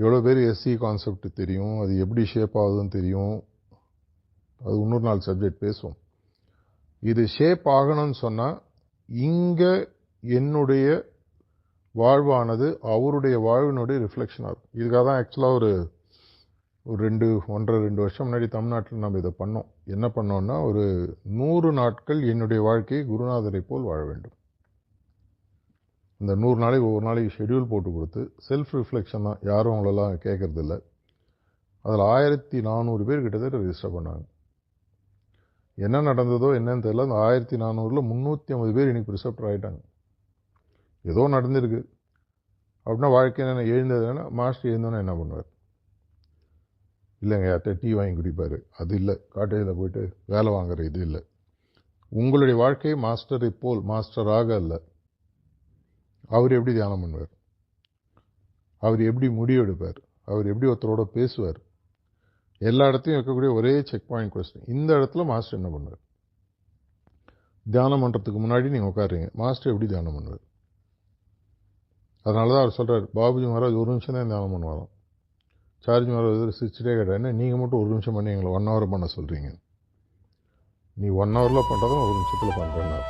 எவ்வளோ பேர் SC concept தெரியும், அது எப்படி ஷேப் ஆகுதுன்னு தெரியும், அது இன்னொரு நாள் சப்ஜெக்ட் பேசுவோம். இது ஷேப் ஆகணும்னு சொன்னால் இங்கே என்னுடைய வாழ்வானது அவருடைய வாழ்வினுடைய ரிஃப்ளெக்ஷன் ஆகும். இதுக்காக தான் ஆக்சுவலாக ஒரு 1.5-2 வருஷம் முன்னாடி தமிழ்நாட்டில் நம்ம இதை பண்ணோம். என்ன பண்ணோம்னா, ஒரு 100 நாட்கள் என்னுடைய வாழ்க்கையை குருநாதரை போல் வாழ வேண்டும். இந்த 100 நாளைக்கு ஒவ்வொரு நாளைக்கு ஷெடியூல் போட்டு கொடுத்து செல்ஃப் ரிஃப்ளெக்ஷன் தான், யாரும் அவங்களெல்லாம் கேட்கறதில்ல. அதில் 1400 பேர் கிட்டத்தட்ட ரெஜிஸ்டர் பண்ணாங்க. என்ன நடந்ததோ என்னன்னு தெரியல, அந்த 1400ல் 350 பேர் இன்னைக்கு ப்ரிசெப்டர் ஆகிட்டாங்க. ஏதோ நடந்திருக்கு அப்படின்னா வாழ்க்கை என்ன எழுந்ததுன்னா, மாஸ்டர் எழுந்தோன்னா என்ன பண்ணுவார்? இல்லைங்க, யார்கிட்ட டீ வாங்கி குடிப்பார், அது இல்லை. காட்டேஜில் போய்ட்டு வேலை வாங்குற இது இல்லை. உங்களுடைய வாழ்க்கை மாஸ்டரை போல், மாஸ்டராக அல்ல. அவர் எப்படி தியானம் பண்ணுவார்? அவர் எப்படி முடிவெடுப்பார்? அவர் எப்படி ஒருத்தரோட பேசுவார்? எல்லா இடத்தையும் இருக்கக்கூடிய ஒரே செக் பாயிண்ட் கொஸ்டின், இந்த இடத்துல மாஸ்டர் என்ன பண்ணுவார்? தியானம் பண்ணுறதுக்கு முன்னாடி நீங்கள் உட்காருங்க, மாஸ்டர் எப்படி தியானம் பண்ணுவார்? அதனால தான் அவர் சொல்கிறார், பாபுஜி மகாராஜ் 1 நிமிஷம் தான் தியானம் பண்ணுவாராம். சார்ஜ் மகாராஜ் சிரிச்சுட்டே கேட்டார், என்ன நீங்கள் மட்டும் 1 நிமிஷம் பண்ணி எங்களை 1 ஹவர் பண்ண சொல்கிறீங்க? நீ 1 ஹவரில் பண்ணுறதும் 1 நிமிஷத்தில் பண்ணுறேன்னார்.